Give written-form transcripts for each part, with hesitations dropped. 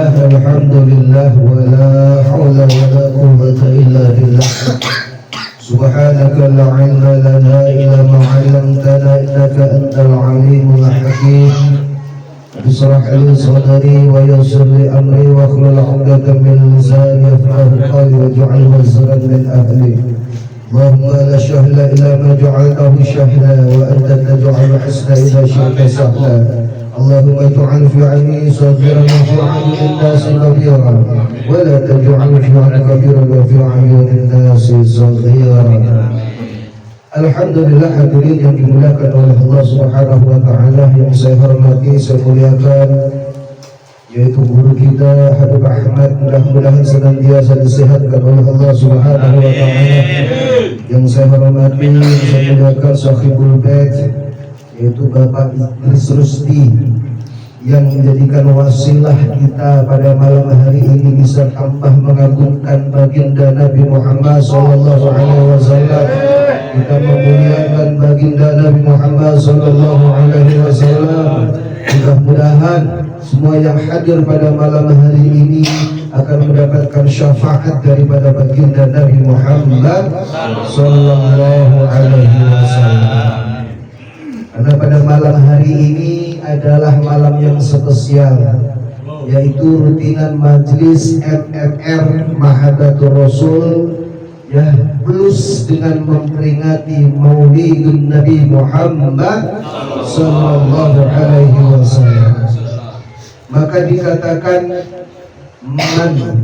Bismillah, alhamdulillah, wa la hawla wa la quwwata illa billah. Subhanaka la ilma lana illa ma 'allamtana innaka antal alimul hakim. Bishrah li sadri wa yassir li amri wa hlul 'uqdatam min lisani yafqahu qawli waj'al wazran min ahli. Allahumma la sahla illa ma ja'altahu sahla wa anta taj'alul hasna idza syi'ta sahla. Allahumma ij'al fi 'aini saghiran wa fi 'ayuni an-nasi kabiran wa la taj'al fi 'aini kabiran wa fi 'ayuni an-nasi saghiran. Alhamdulillah, hadirin yang dimuliakan oleh Allah Subhanahu wa taala, yang saya hormati, saya muliakan, yaitu guru kita Habib Ahmad, mudah-mudahan senantiasa disehatkan oleh Allah Subhanahu wa taala. Yang saya hormati, saya muliakan Sahibul Bait, yaitu Bapak Idris Rusdi, yang menjadikan wasilah kita pada malam hari ini bisa tambah mengagungkan baginda Nabi Muhammad sallallahu alaihi wasallam. Kita memuliakan baginda Nabi Muhammad sallallahu alaihi wasallam. Mudah-mudahan semua yang hadir pada malam hari ini akan mendapatkan syafaat daripada baginda Nabi Muhammad sallallahu alaihi wasallam. Karena pada malam hari ini adalah malam yang spesial, yaitu rutinan majlis MMR Mahabbatur Rasul, ya, plus dengan memperingati Maulidun Nabi Muhammad sallallahu alaihi wasallam. Maka dikatakan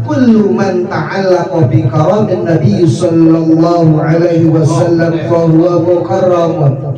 kullu man ta'allaqa bi karamin Nabi sallallahu alaihi wasallam fa huwa mukarramun.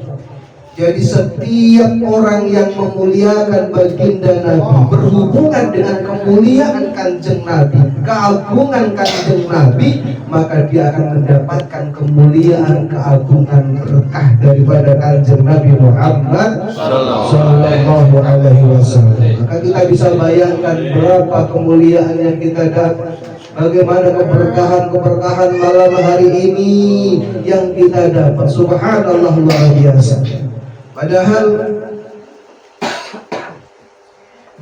Jadi setiap orang yang memuliakan baginda Nabi, berhubungan dengan kemuliaan kanjeng Nabi, keagungan kanjeng Nabi, maka dia akan mendapatkan kemuliaan, keagungan, berkah daripada kanjeng Nabi Muhammad sallallahu alaihi wasallam. Maka kita bisa bayangkan berapa kemuliaan yang kita dapat, bagaimana keberkahan malam hari ini yang kita dapat. Subhanallah, luar biasa. Padahal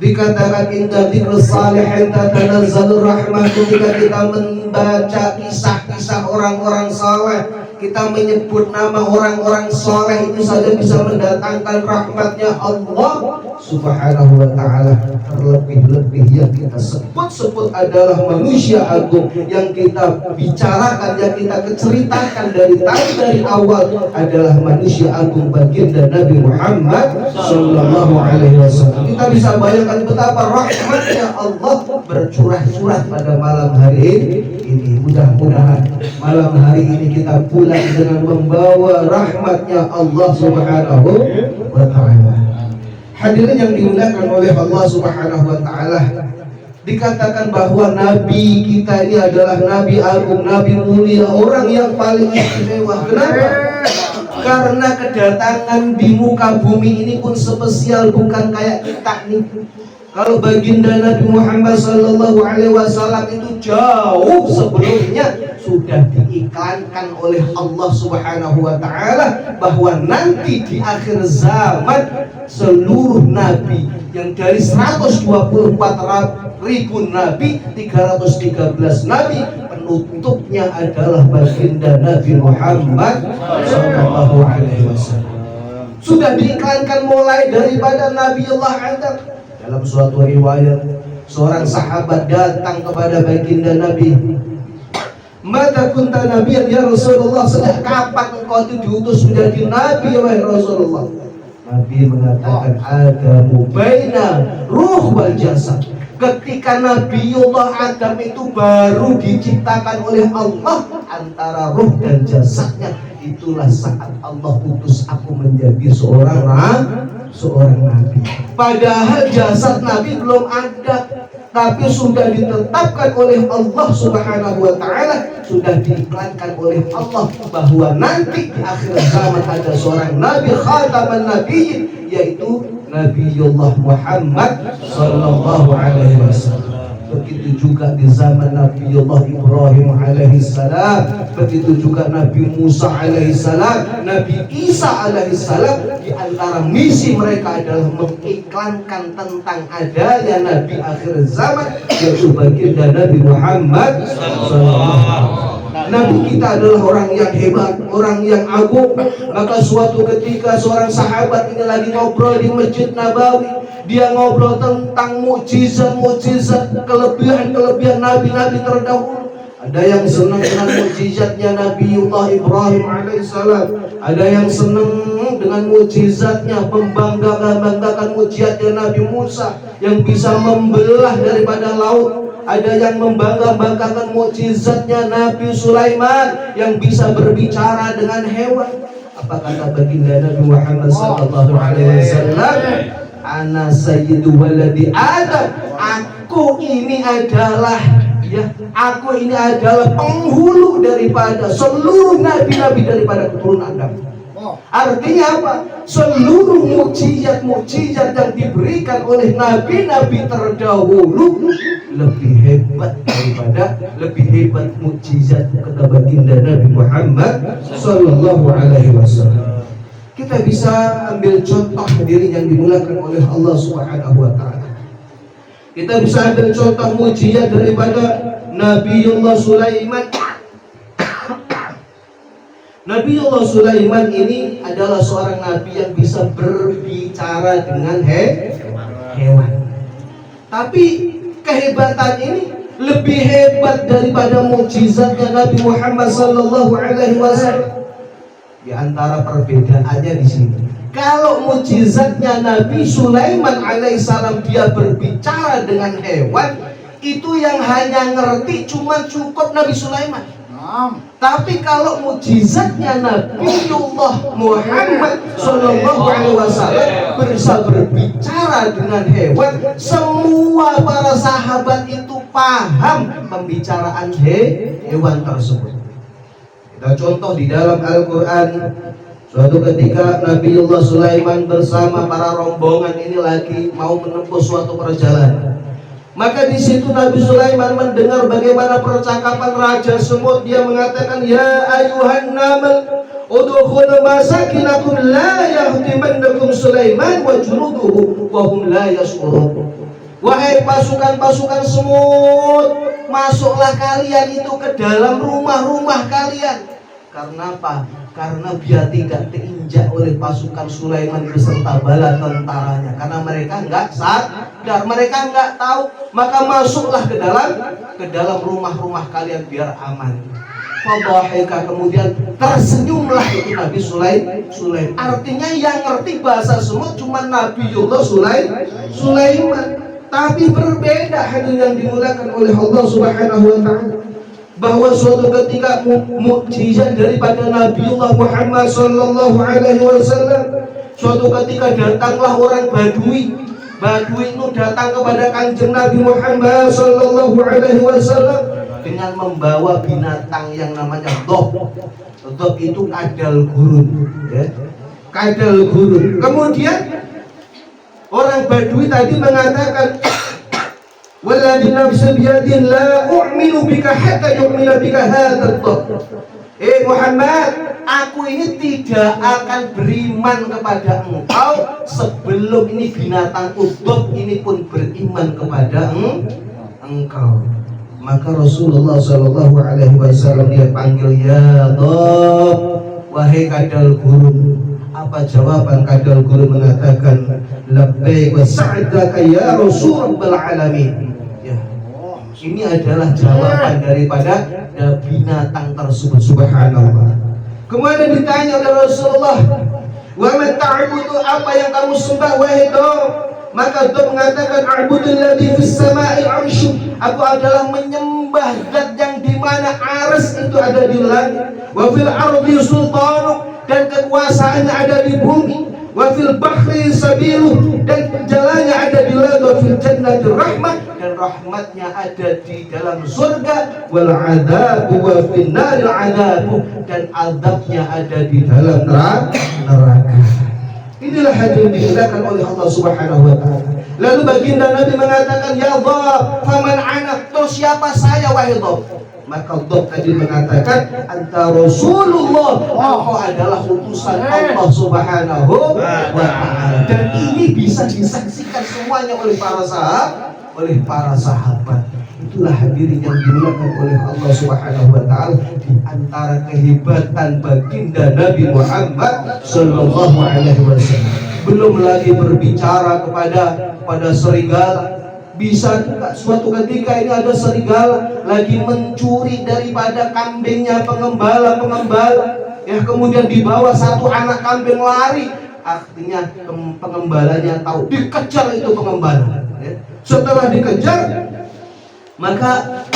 dikatakan inda dzikrus salihin tatanazzalur rahmah. Ketika kita membaca kisah-kisah orang-orang saleh, kita menyebut nama orang-orang saleh, itu saja bisa mendatangkan rahmatnya Allah Subhanahu wa ta'ala. Terlebih-lebih yang kita sebut-sebut adalah manusia agung, yang kita bicarakan, yang kita ceritakan dari awal adalah manusia agung baginda Nabi Muhammad sallallahu alaihi wasallam. Kita bisa bayangkan betapa rahmatnya Allah bercurah-curah pada malam hari ini. Mudah-mudahan malam hari ini kita pulang dengan membawa rahmatnya Allah Subhanahu wa ta'ala. Hadirin yang dimuliakan oleh Allah Subhanahu wa ta'ala, dikatakan bahwa Nabi kita ini adalah Nabi agung, Nabi mulia, orang yang paling istimewa. Kenapa? Karena kedatangan di muka bumi ini pun spesial, bukan kayak kita nih. Kalau baginda Nabi Muhammad sallallahu alaihi wasallam itu jauh sebelumnya sudah diiklankan oleh Allah Subhanahu wa taala bahwa nanti di akhir zaman seluruh nabi yang dari 124.000 nabi, 313 nabi, penutupnya adalah baginda Nabi Muhammad sallallahu alaihi wasallam. Sudah diiklankan mulai daripada Nabiullah Adam. Dalam suatu riwayat, seorang sahabat datang kepada baginda Nabi. Mata kunta nabiyan ya Rasulullah, sejak kapan engkau itu diutus menjadi nabi wahai Rasulullah? Nabi mengatakan adamu baina ruh wal jasad. Ketika Nabiullah Adam itu baru diciptakan oleh Allah antara ruh dan jasadnya, itulah saat Allah utus aku menjadi seorang nabi. Padahal jasad Nabi belum ada, tapi sudah ditetapkan oleh Allah Subhanahu wa ta'ala, sudah diiklankan oleh Allah bahwa nanti di akhir zaman ada seorang nabi, khataman nabiyyin, yaitu Nabiullah Muhammad sallallahu alaihi wasallam. Begitu juga Muhammad di zaman Nabiullah Ibrahim alaihissalam, begitu juga Nabi Musa alaihissalam, Nabi Isa alaihissalam. Di antara misi mereka adalah mengiklankan tentang adanya Nabi akhir zaman, yaitu baginda Nabi Muhammad SAW. Nabi kita adalah orang yang hebat, orang yang agung. Maka suatu ketika seorang sahabat ini lagi ngobrol di Masjid Nabawi, dia ngobrol tentang mukjizat, kelebihan nabi-nabi terdahulu. Ada yang senang dengan mukjizatnya Nabiullah Ibrahim alaihissalam, ada yang senang dengan mukjizatnya, membanggakan mukjizatnya Nabi Musa yang bisa membelah daripada laut. Ada yang membanggakan mukjizatnya Nabi Sulaiman yang bisa berbicara dengan hewan. Apa kata baginda Nabi Muhammad sallallahu alaihi wasallam? Ana sayyidu waladi Adam. Aku ini adalah penghulu daripada seluruh nabi-nabi daripada keturunan Adam. Artinya apa? Seluruh mukjizat yang diberikan oleh nabi-nabi terdahulu lebih hebat mukjizat kata baginda Nabi Muhammad sallallahu alaihi wasallam. Kita bisa ambil contoh hadirin yang dimulakan oleh Allah Subhanahu wa taala. Kita bisa ambil contoh mukjizat daripada Nabiullah Sulaiman. Nabiullah Sulaiman ini adalah seorang nabi yang bisa berbicara dengan hewan. Tapi kehebatan ini lebih hebat daripada mukjizatnya Nabi Muhammad sallallahu alaihi wasallam. Di antara perbedaannya di sini. Kalau mukjizatnya Nabi Sulaiman alaihissalam dia berbicara dengan hewan, itu yang hanya ngerti cuma cukup Nabi Sulaiman. Tapi kalau mukjizatnya Nabiullah Muhammad sallallahu alaihi wasallam bisa berbicara dengan hewan, semua para sahabat itu paham pembicaraan hewan tersebut. Kita contoh di dalam Al-Quran. Suatu ketika Nabiullah Sulaiman bersama para rombongan ini lagi mau menempuh suatu perjalanan. Maka di situ Nabi Sulaiman mendengar bagaimana percakapan Raja Semut. Dia mengatakan, ya ayuhan namal udkhulu masakinakum la yahtimannakum Sulaiman wa junuduhu wa hum la yash'urun. Wahai pasukan-pasukan semut, masuklah kalian itu ke dalam rumah-rumah kalian. Karena apa? Karena biar tidak terinjak oleh pasukan Sulaiman beserta bala tentaranya. Karena mereka enggak sadar, mereka enggak tahu. Maka masuklah ke dalam rumah-rumah kalian biar aman. Fadhahika, kemudian tersenyumlah itu Nabi Sulaiman. Artinya yang ngerti bahasa semut cuma Nabiullah Sulaiman. Tapi berbeda hadirin yang dimulakan oleh Allah Subhanahu wa taala, bahwa suatu ketika mukjizat daripada Nabiullah Muhammad sallallahu alaihi wasallam, suatu ketika datanglah orang Badui itu datang kepada Kanjeng Nabi Muhammad sallallahu alaihi wasallam dengan membawa binatang yang namanya dhab. Dhab itu kadal gurun, ya. Kadal gurun. Kemudian orang Badui tadi mengatakan, walladzi nafsi biyadihi la u'minu bika hatta yu'mina bika hadzal dhab. Muhammad, aku ini tidak akan beriman kepada engkau sebelum ini binatang dhab ini pun beriman kepada engkau. Maka Rasulullah sallallahu alaihi wasallam dia panggil, ya dhab, wahai kadal gurun. Apa jawaban kadal gurun? Mengatakan, labbaik wa sa'daka ya Rasulul alamin. Ya. Ini adalah jawaban daripada binatang tersebut, subhanallah. Kemudian ditanya oleh Rasulullah, wa man ta'budu, apa yang kamu sembah wahai dhab? Maka dhab mengatakan, a'budul ladzi fis sama'i 'arsy. Aku adalah menyembah zat yang di mana arsy itu ada di langit, wa fil ardi sultanuk, dan kekuasaannya ada di bumi, wa fil bahri sabiluh, dan jalannya ada di laut, wa fil jannati rahmah, dan rahmatnya ada di dalam surga, wal adabu wa fin naril adabu, dan azabnya ada di dalam neraka. Inilah hadirin dimuliakan oleh Allah Subhanahu wa taala. Lalu baginda Nabi mengatakan, ya dhab faman anak, terus siapa saya wahai Dhab? Maka Dhab tadi mengatakan, anta Rasulullah, engkau adalah utusan Allah Subhanahu wa ta'ala. Dan ini bisa disaksikan semuanya oleh para sahabat. Itulah hadirin yang dimuliakan oleh Allah Subhanahu wa ta'ala. Di antara kehebatan baginda Nabi Muhammad sallallahu alaihi wasallam, belum lagi berbicara kepada serigala. Bisa juga suatu ketika ini ada serigala lagi mencuri daripada kambingnya pengembala, ya, kemudian dibawa satu anak kambing lari, artinya pengembalanya tahu, dikejar itu pengembala, ya. Setelah dikejar, maka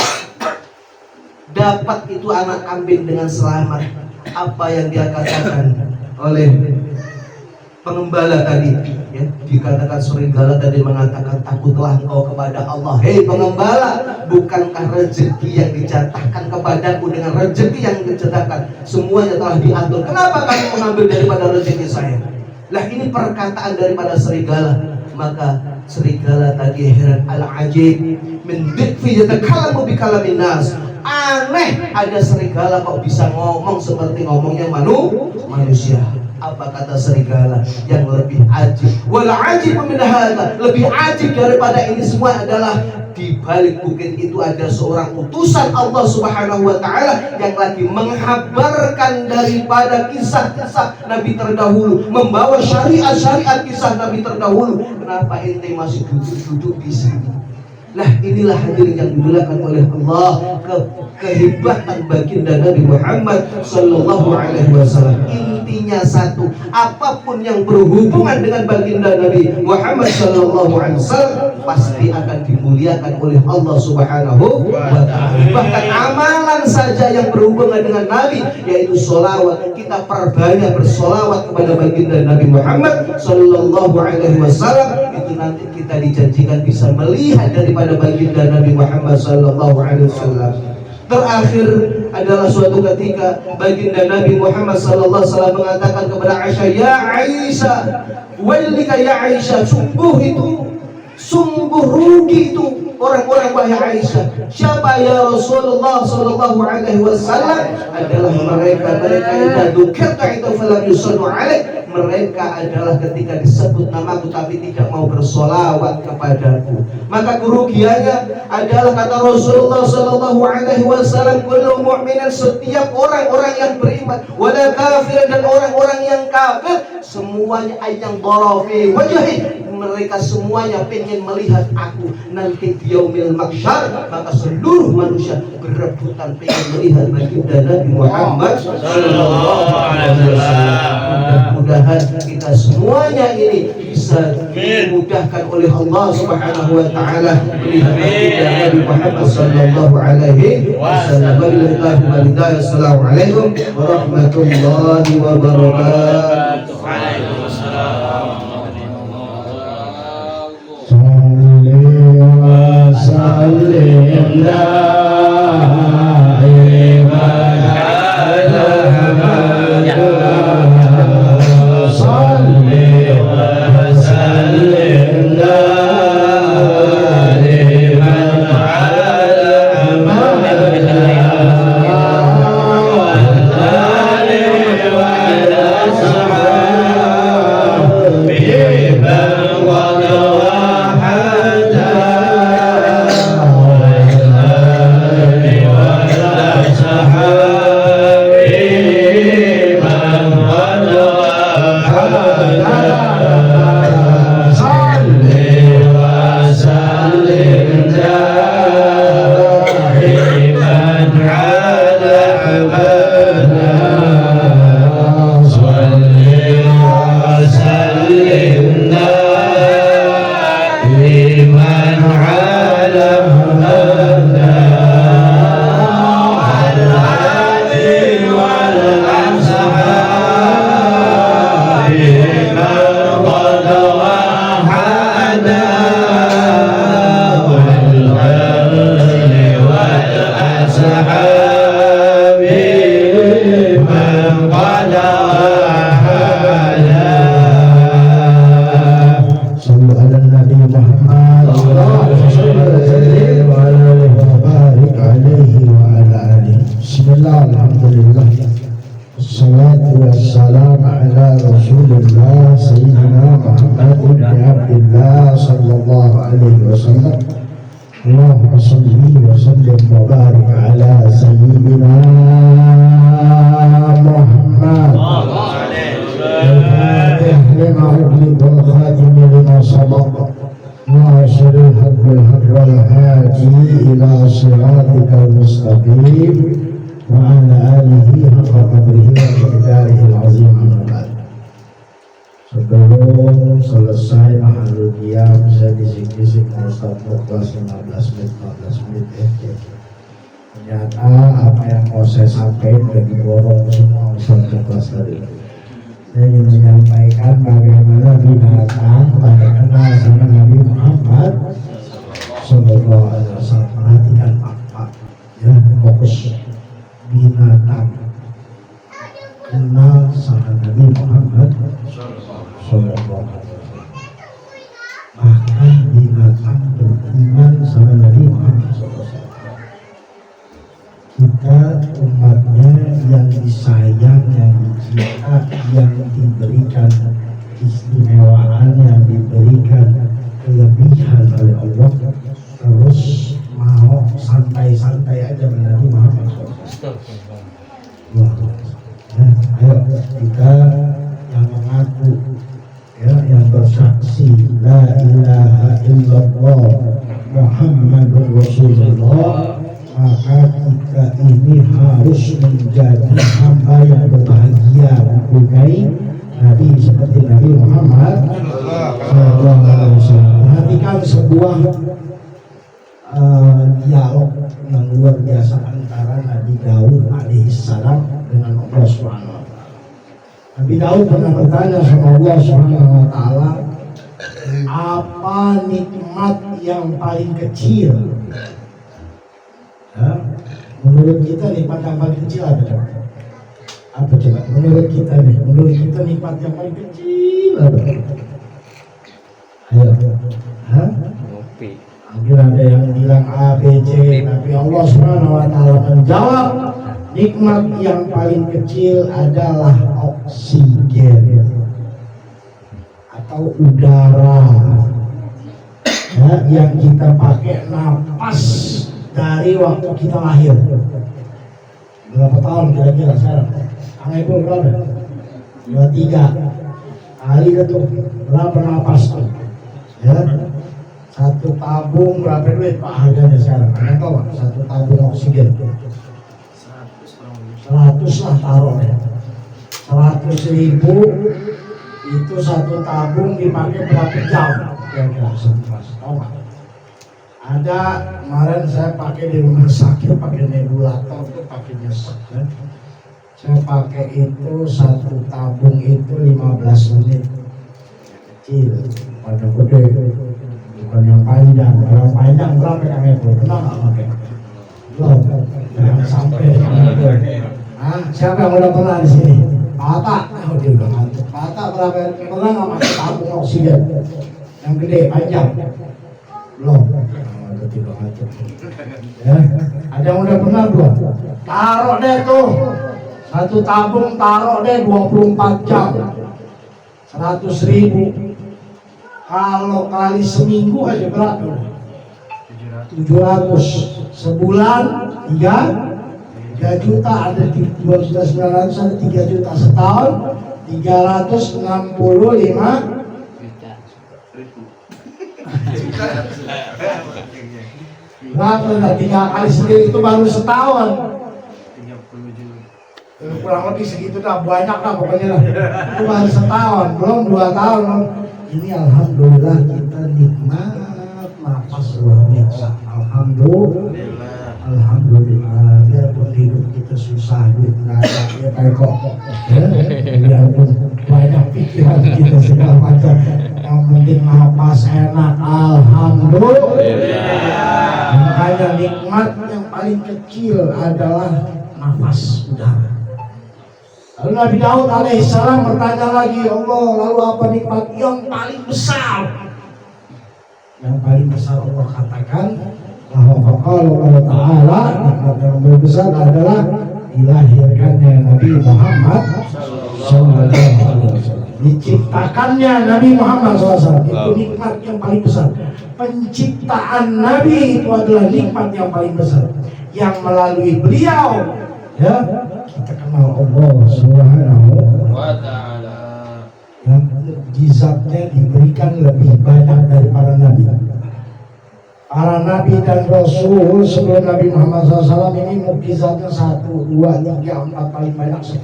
dapat itu anak kambing dengan selamat. Apa yang dia katakan oleh pengembala tadi, ya, dikatakan serigala tadi mengatakan, takutlah engkau kepada Allah, hei pengembala, bukankah rezeki yang dijatahkan kepadaku dengan rezeki yang dijatahkan semuanya telah diatur, kenapa kamu mengambil daripada rezeki saya? Lah, ini perkataan daripada serigala. Maka serigala tadi heran, al-ajib min dhikfi yatakallamu bi kalamin nas. Aneh, ada serigala kok bisa ngomong seperti ngomongnya manusia. Apa kata serigala? Yang lebih ajib, wal ajib min hadza, lebih ajib daripada ini semua adalah di balik bukit itu ada seorang utusan Allah Subhanahu wa ta'ala yang lagi menghabarkan daripada kisah-kisah Nabi terdahulu, membawa syariat-syariat kisah Nabi terdahulu. Kenapa ente masih duduk-duduk di sini? Lah, inilah hadirin yang dimuliakan oleh Allah, kehebatan baginda Nabi Muhammad sallallahu alaihi wasallam. Intinya satu, apapun yang berhubungan dengan baginda Nabi Muhammad sallallahu alaihi wasallam pasti akan dimuliakan oleh Allah Subhanahu wa ta'ala. Bahkan amalan saja yang berhubungan dengan Nabi, yaitu sholawat, kita perbanyak bersolawat kepada baginda Nabi Muhammad sallallahu alaihi wasallam. Itu nanti kita dijanjikan bisa melihat daripada baginda Nabi Muhammad sallallahu alaihi wasallam. Terakhir adalah suatu ketika baginda Nabi Muhammad sallallahu alaihi wasallam mengatakan kepada Aisyah, ya Aisyah, wailika ya Aisyah, sungguh rugi itu orang-orang, wahai Aisyah. Siapa ya Rasulullah sallallahu alaihi wasallam? Adalah mereka idza dzukirta itu falam yusallu alaik. Mereka adalah ketika disebut namaku tapi tidak mau bersolawat kepadaku. Maka kerugiannya adalah, kata Rasulullah sallallahu alaihi wasallam, kullu mu'minin, setiap orang-orang yang beriman, wala kafir, dan orang-orang yang kafir, semuanya ayang dharafi wajhi, mereka semuanya pengen melihat aku nanti di yaumil mahsyar. Maka seluruh manusia berebutan pengen melihat baginda Nabi Muhammad sallallahu alaihi wasallam. Mudah-mudahan kita semuanya ini bisa dimudahkan oleh Allah Subhanahu wa ta'ala melihat baginda Nabi Muhammad sallallahu alaihi wasallam. Assalamualaikum warahmatullahi wabarakatuh. Sallim la alaihi wasallam. Allahumma shalli wa sallim wa barik ala sayyidina Muhammad. الفاتح لما أغلق والخاتم لما سبق ناصر الحق بالحق والهادي إلى صراطك المستقيم وعلى آله حق قدره ومقداره العظيم. أما بعد. Sebelum selesai mahalul qiyam, saya bisik-bisik Ustaz kelas 15 menit ya. Ternyata apa yang mau saya sampaikan sudah diborong semua Ustaz kelas tadi. Saya ingin menyampaikan bagaimana binatang pada kenal sama Nabi Muhammad Sallallahu Alaihi Wasallam. Perhatikan Pak, ya, fokus. Binatang kenal sama Nabi Muhammad Sallallahu Alaihi Wasallam. Bahkan binatang beriman sama Nabi Muhammad Sallallahu Alaihi Wasallam. Kita umatnya yang disayang, yang dicinta, yang diberikan istimewaan, yang diberikan kelebihan oleh Allah, terus mau santai-santai aja dengan Nabi Muhammad SAW. Ya, ayo kita yang mengaku, ya, yang bersaksi la ilaha illallah Muhammadur Rasulullah, maka kita ini harus menjadi hamba yang berbahagia mempunyai Nabi seperti Nabi Muhammad Sallallahu Alaihi Wasallam. Perhatikan sebuah dialog yang luar biasa antara Nabi Daud alaihissalam dengan Allah Subhanahu wa Ta'ala. Nabi Daud pernah bertanya sama Allah Subhanahu wa Ta'ala, apa nikmat yang paling kecil? Ya, menurut kita nikmat yang paling kecil apa coba? Apa coba? Menurut kita nikmat yang paling kecil apa? Ayo, mungkin ada yang bilang A, B, C, tapi Allah Subhanahu wa Ta'ala menjawab, nikmat yang paling kecil adalah oksigen atau udara, ya, yang kita pakai napas dari waktu kita lahir. Berapa tahun kira-kira sekarang? Angepul berapa? 23 kali itu berapa napas tuh? Ya, satu tabung berapa duit Pak harganya sekarang? Kalian tahu Pak? Satu tabung oksigen 100 lah taruh deh, 100.000 itu satu tabung dipakai berapa jam? Kira-kira 11, tahu Pak? Ada kemarin saya pakai di rumah sakit, pakai nebulator itu pakai nyesek kan? Saya pakai itu satu tabung itu 15 menit. Kecil, pada gede, bukan yang panjang. Yang panjang berapa yang itu? Pernah nggak pakai? Belum, jangan sampai. Nah, siapa yang udah pernah di sini? Pak, oh dia udah ngantuk. Pak, berapa pernah nggak pakai tabung oksigen? Yang gede, panjang? Belum. Ya, ada yang udah pernah belum? Taruh deh tuh satu tabung, taruh deh 24 jam 100.000. Kalau kali seminggu aja berapa? 700. Sebulan 3 juta, ada 2.900, ada 3 juta setahun 365 berapa? 3 kali sendiri itu baru setahun. 30 juta. Kurang lebih segitu dah, banyak dah pokoknya lah. Itu baru setahun, belum 2 tahun. Ini alhamdulillah kita nikmat nafas luar biasa. Alhamdulillah. Biarpun hidup kita susah, duit nggak ada, ya kayak kok. Biarpun banyak pikiran kita segala macam, yang penting nafas enak. Alhamdulillah. Makanya nikmat yang paling kecil adalah nafas udara. Lalu Nabi Daud alaihissalam bertanya lagi, Allah, lalu apa nikmat yang paling besar? Yang paling besar Allah katakan, bahwa Allah Ta'ala nikmat yang paling besar adalah dilahirkannya Nabi Muhammad Sallallahu Alaihi Wasallam. Diciptakannya Nabi Muhammad SAW itu nikmat yang paling besar. Penciptaan Nabi itu adalah nikmat yang paling besar. Yang melalui beliau, ya, kita kenal Allah Subhanahu wa Ta'ala. Yang mukjizatnya diberikan lebih banyak dari para nabi. Para nabi dan rasul sebelum Nabi Muhammad SAW ini mukjizatnya 1, 2, 3, 4, paling banyak 10.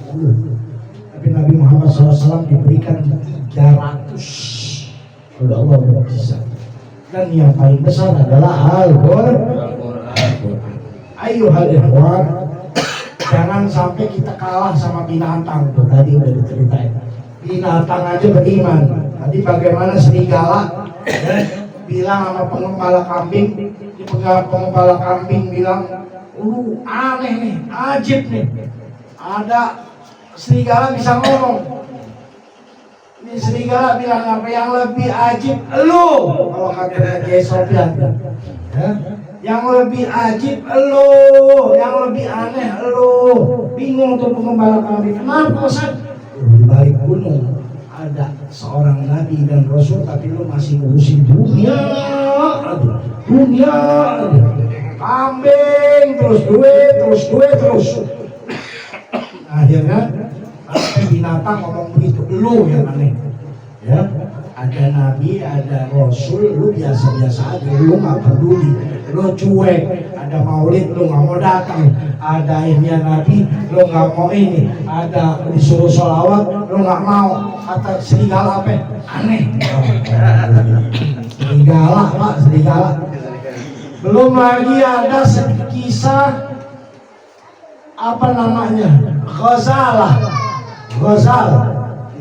Tapi Nabi Muhammad SAW diberikan 300 oleh Allah mukjizat. Dan yang paling besar adalah Al-Qur'an. Ayo hadirin, jangan sampai kita kalah sama binatang. Tuh, tadi udah diceritain. Binatang aja beriman. Tadi bagaimana serigala bilang sama pengembala kambing, pengembala kambing bilang, aneh nih, ajib nih. Ada serigala bisa ngomong. Ini serigala bilang apa yang lebih ajib lu, kalau kata Kiai Sofyan, ya, yang lebih ajib lu, yang lebih aneh lu. Bingung tuh pengembala kambing, kenapa Ustaz? Di balik gunung ada seorang nabi dan rasul, tapi lu masih ngurusin dunia, kambing terus duit terus. Akhirnya binatang ngomong begitu, lu yang aneh, ya. Ada nabi, ada rasul, lu biasa-biasa aja, lu nggak peduli, lu cuek. Ada maulid, lu nggak mau datang. Ada ihya nabi, lu nggak mau ini. Ada disuruh sholawat, lu nggak mau. Kata serigala apa? Aneh. Serigala pak, serigala. Belum lagi ada kisah apa namanya? Ghazalah.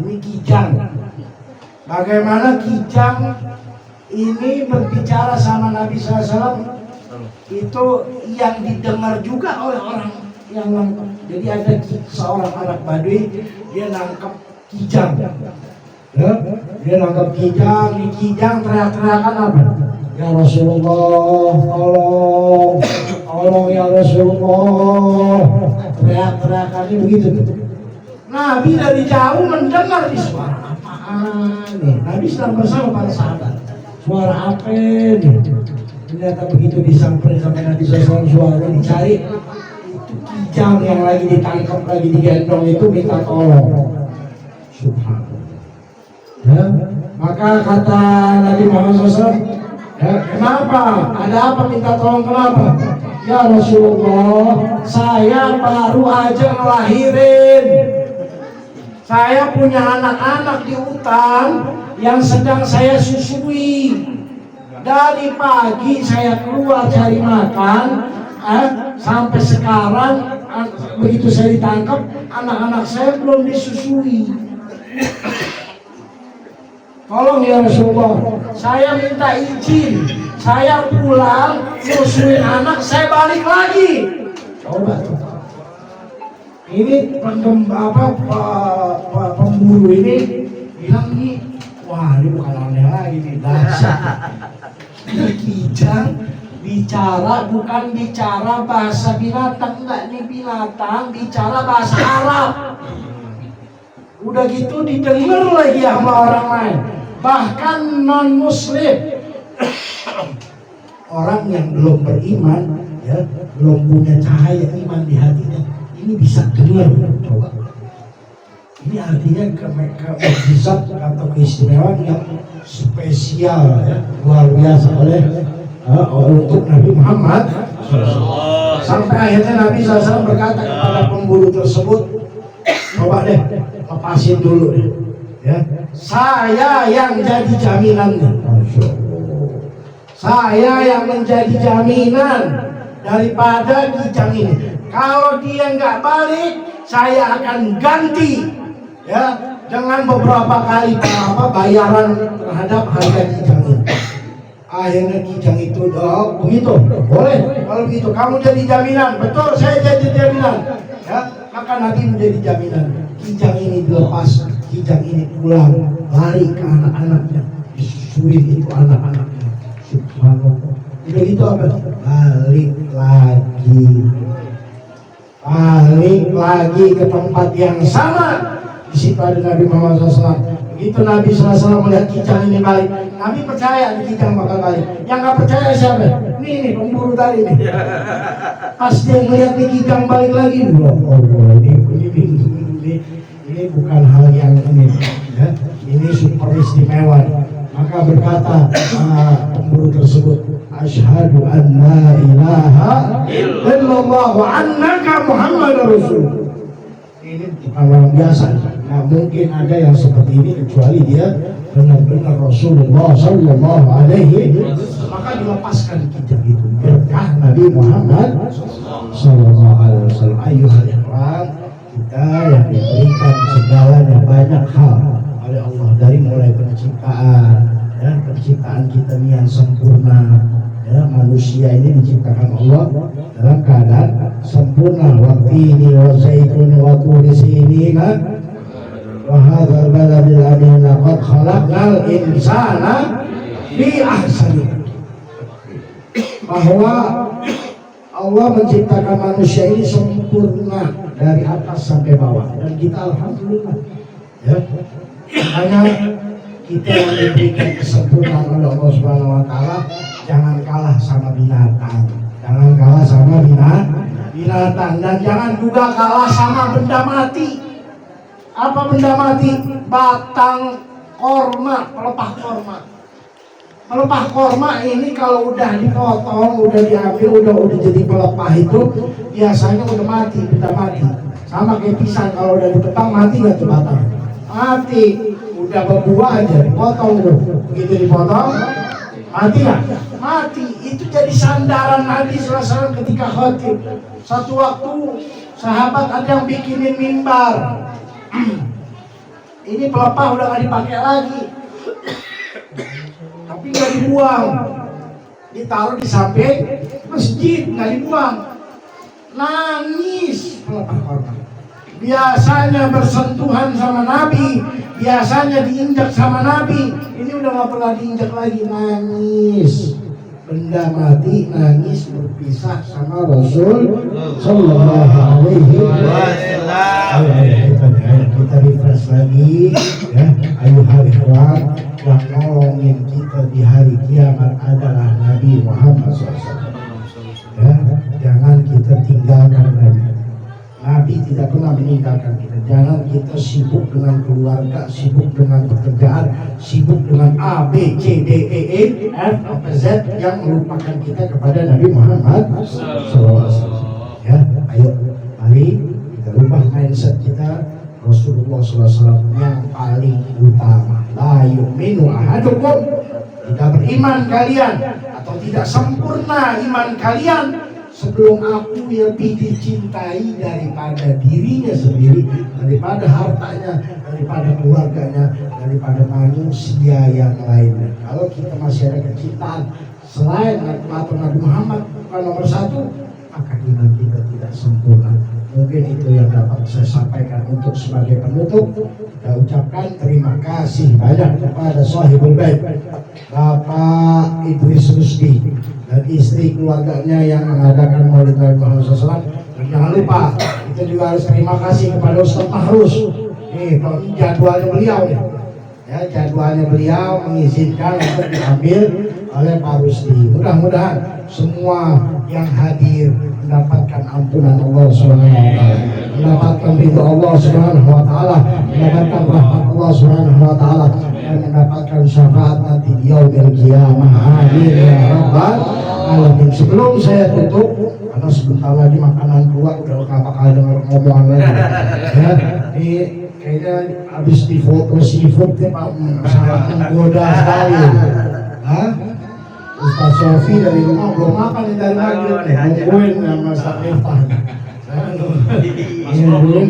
Ini kijang. Bagaimana kijang ini berbicara sama Nabi SAW, itu yang didengar juga oleh orang yang nangkep. Jadi ada seorang anak Badui, dia nangkep kijang, ya? Dia nangkep kijang, di kijang teriak-teriakan apa? Ya Rasulullah, tolong ya Rasulullah, teriak-teriakannya begitu. Nabi dari jauh mendengar di suara apaan nih? Nabi sedang bersama para sahabat. Suara apa nih? Ternyata begitu disamperin sampai Nabi SAW, suara dicari, itu kijang yang lagi ditangkap, lagi digendong itu minta tolong. Subhanallah. Ya, maka kata Nabi Muhammad SAW, ya, kenapa? Ada apa minta tolong, kenapa? Ya Rasulullah, saya baru aja ngelahirin. Saya punya anak-anak di hutan yang sedang saya susui. Dari pagi saya keluar cari makan, sampai sekarang begitu saya ditangkap, anak-anak saya belum disusui. Tolong ya Rasulullah, saya minta izin, saya pulang susuin anak, saya balik lagi. Coba ini pemburu ini bilang nih, wah ini bukan aneh lagi nih, dahsyat. Kijang bicara bukan bicara bahasa binatang, enggak, nih binatang bicara bahasa Arab. Udah gitu didengar lagi sama orang lain, bahkan non muslim. Orang yang belum beriman, ya, belum punya cahaya iman di hatinya, ini bisa dengar. Coba, ini artinya mukjizat atau keistimewaan yang spesial, ya, luar biasa untuk Nabi Muhammad. Sampai akhirnya Nabi SAW berkata kepada pemburu tersebut, coba deh lepasin dulu deh, ya, saya yang jadi jaminannya. Saya yang menjadi jaminan daripada kijang ini. Kalau dia nggak balik, saya akan ganti, ya, dengan beberapa kali bayaran terhadap harga kijang ini. Akhirnya kijang itu, oh begitu, boleh. Kalau begitu kamu jadi jaminan, betul, saya jadi jaminan, ya. Maka Nabi menjadi jaminan. Kijang ini dilepas, kijang ini pulang, lari ke anak-anaknya, disusuin itu anak-anaknya. Subhanallah. Udah gitu apa? Balik lagi ke tempat yang sama. Di situ ada Nabi Muhammad SAW Begitu Nabi SAW melihat kijang ini balik, Nabi percaya di kijang bakal balik. Yang nggak percaya siapa? Nih pemburu tadi nih. Pas dia melihat nih kijang balik lagi, ini bukan hal yang ini, ya. Ini super istimewa. Maka berkata pemburu tersebut, asyhadu an la ilaha illallah wa annaka Muhammadar Rasul. Ini bukan orang biasa. Nah, mungkin ada yang seperti ini kecuali dia benar-benar Rasulullah Sallallahu Alaihi Wasallam. Maka dilepaskan kijang itu berkah Nabi Muhammad Sallallahu Alaihi Wasallam. Ayuhal ikhwan, kita yang diberikan segalanya banyak hal oleh Allah, dari mulai penciptaan, ya, penciptaan kita ini yang sempurna, ya, manusia ini diciptakan Allah dalam keadaan sempurna. Waktini wa zaitun wa turi sinina wa hadzal baladil amin laqad khalaqnal insana fi ahsani. Bahwa Allah menciptakan manusia ini sempurna dari atas sampai bawah, dan kita alhamdulillah, ya. Makanya kita yang diberikan kesempurnaan oleh Allah Subhanahu Wa Taala, jangan kalah sama binatang, jangan kalah sama binatang, dan jangan juga kalah sama benda mati. Apa benda mati? Batang korma, pelepah korma. Pelepah korma ini kalau udah dipotong, udah diambil, udah jadi pelepah itu biasanya udah mati, benda mati. Sama kayak pisang, kalau udah ditebang mati nggak tuh batang? Mati. Udah berbuah aja dipotong tuh, begitu dipotong mati nggak? Mati. Itu jadi sandaran Nabi SAW ketika khotib. Satu waktu sahabat ada yang bikinin mimbar. Ini pelepah udah nggak dipakai lagi, tapi nggak dibuang, ditaruh di samping masjid, nggak dibuang. Nangis pelepah korban. Biasanya bersentuhan sama Nabi, biasanya diinjak sama Nabi, ini udah nggak pernah diinjak lagi. Nangis, benda mati nangis berpisah sama Rasul Sallallahu Alaihi Wasallam. Kita refresh lagi, ya. Ayuhal ikhwan, yang nolongin kita di hari kiamat adalah Nabi Muhammad SAW. Ya, jangan kita tinggalkan Nabi. Nabi tidak pernah meninggalkan kita. Jangan kita sibuk dengan keluarga, sibuk dengan pekerjaan, sibuk dengan A, B, C, D, E, F, Z yang melupakan kita kepada Nabi Muhammad SAW. Ya, ayo, mari kita rubah mindset kita. Rasulullah SAW yang paling utama. La yu'minu ahadukum, tidak beriman kalian atau tidak sempurna iman kalian sebelum aku lebih dicintai daripada dirinya sendiri, daripada hartanya, daripada keluarganya, daripada manusia yang lainnya. Kalau kita masih ada kecintaan selain atau Nabi Muhammad bukan nomor satu, maka iman kita tidak sempurna. Mungkin itu yang dapat saya sampaikan untuk sebagai penutup. Kita ucapkan terima kasih banyak kepada Sahibul Bait, Bapak Idris Rusdi dan istri keluarganya yang mengadakan Maulid Nabi Muhammad SAW. Dan jangan lupa kita juga harus terima kasih kepada Ustaz Mahrus. Nih, jadwalnya beliau nih. Ya, jadwalnya beliau mengizinkan untuk diambil oleh Pak Rusdi. Mudah-mudahan semua yang hadir mendapatkan ampunan Allah Subhanahu wa taala, mendapatkan ridha Allah Subhanahu wa taala, mendapatkan rahmat Allah Subhanahu wa taala, dan mendapatkan syafaat nanti di yaumil qiyamah. Amin ya rabbal alamin. Sebelum saya tutup, karena sebentar lagi makanan keluar, udah gak bakal dengar ngomongan lagi. Ya, ini kayaknya habis difoto seafood nih Pak, sangat menggoda sekali. Hah? Ustaz Sofi dari rumah belum makan nih dari maghrib nih, nungguin sama Ustaz Miftah. Saya belum.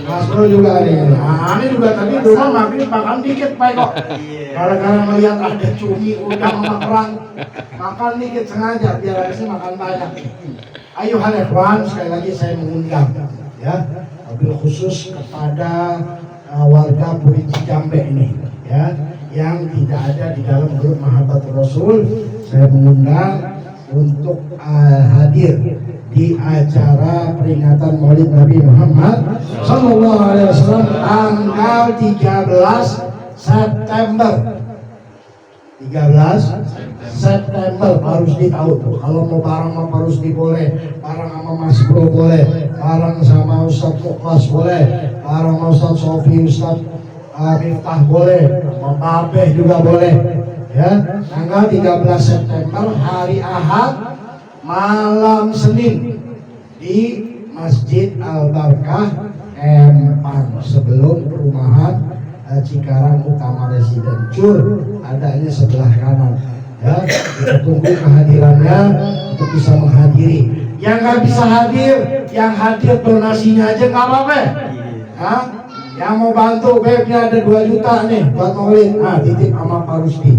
Mas Bro juga nih. Ini juga tadi rumah maghrib makan dikit Pak kok. Gara-gara melihat ada cumi, udang sama kerang, makan dikit sengaja biar habisnya makan banyak. Ayo hal ikhwan, sekali lagi saya mengundang, ya, wabil khusus kepada warga Puri Cijambe ini, ya, yang tidak ada di dalam grup Mahabbatur Rasul, saya mengundang untuk hadir di acara peringatan Maulid Nabi Muhammad Sallallahu Alaihi Wasallam tanggal 13 September. 13 September harus ditahu tuh. Kalau mau bareng sama Pak Rusdi boleh, bareng sama Mas Bro boleh, bareng sama Ustadz Muklas boleh, bareng sama Ustadz Sofi, Ustadz Miftah boleh, sama Babeh juga boleh. Ya, tanggal 13 September hari Ahad malam Senin di Masjid Al-Barkah Empang sebelum perumahan Cikarang Utama Residen Cur, adanya sebelah kanan. Ya, kita tunggu kehadirannya untuk bisa menghadiri. Yang nggak bisa hadir, yang hadir donasinya aja nggak apa-apa. Hah? Yang mau bantu, webnya ada 2 juta nih buat Maulid. Nah, titip sama Pak Rusdi.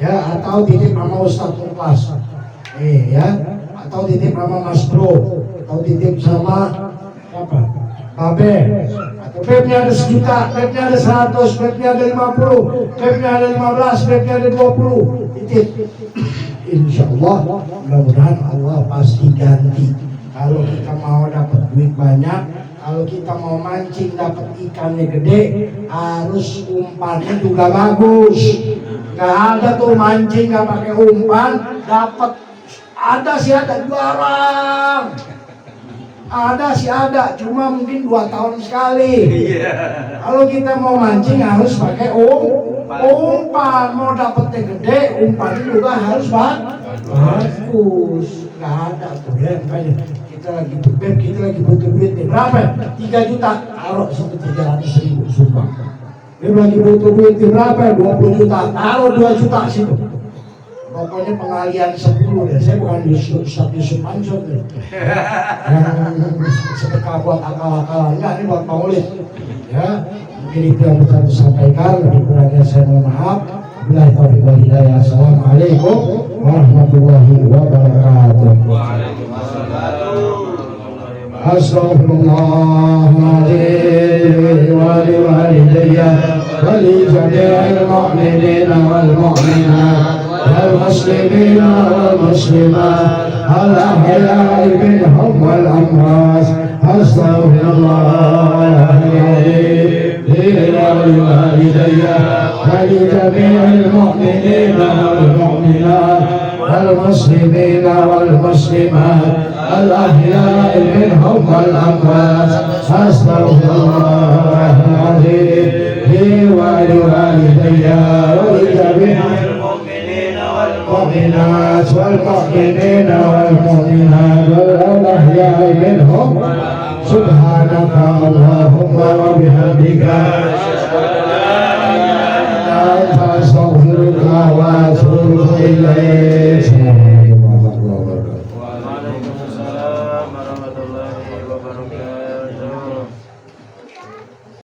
Ya, atau titip sama Ustadz Muklas. Ya, atau titip sama Mas Bro, atau titip sama apa? Babe. Atau webnya ada 1 juta, webnya ada 100, webnya ada 50, webnya ada 15, webnya ada 20. Titip. Insya Allah, mudah-mudahan Allah pasti ganti. Kalau kita mau dapat duit banyak, kalau kita mau mancing dapat ikannya gede, harus umpannya juga bagus. Nggak ada tuh mancing nggak pakai umpan, dapat ada sih ada jarang. Ada sih ada, cuma mungkin 2 tahun sekali. Kalau kita mau mancing harus pakai umpan, mau dapetnya gede, umpannya juga harus bagus. Nggak ada tuh ya, makanya kita lagi butuh duit nih. Berapa? 3 juta, taruh situ 300.000 sumbang. Dia lagi butuh duit berapa? 20 juta, taruh 2 juta situ. Pokoknya pengalian 10 ya, saya bukan Ustadz Yusuf Mansur nih. Yang sedekah buat akal-akalan, enggak, ini buat Maulid. Ya, mungkin itu yang bisa disampaikan, lebih kurangnya saya mohon maaf. Billahi taufiq wal hidayah. Assalamualaikum warahmatullahi wabarakatuh. Astaghfirullahaladzim wa liwalidayya wa li jami'il mu'minina wal mu'minat والمسلمين والمسلمات الأحياء منهم والأموات أستغفر الله لي ولوالدي ولجميع المؤمنين والمؤمنات والمسلمين والمسلمات الأحياء منهم والأموات أستغفر الله العظيم لي ولوالدي ولجميع المؤمنات والمؤمنين والمؤمنات والأحياء منهم سبحانك اللهم وبحمدك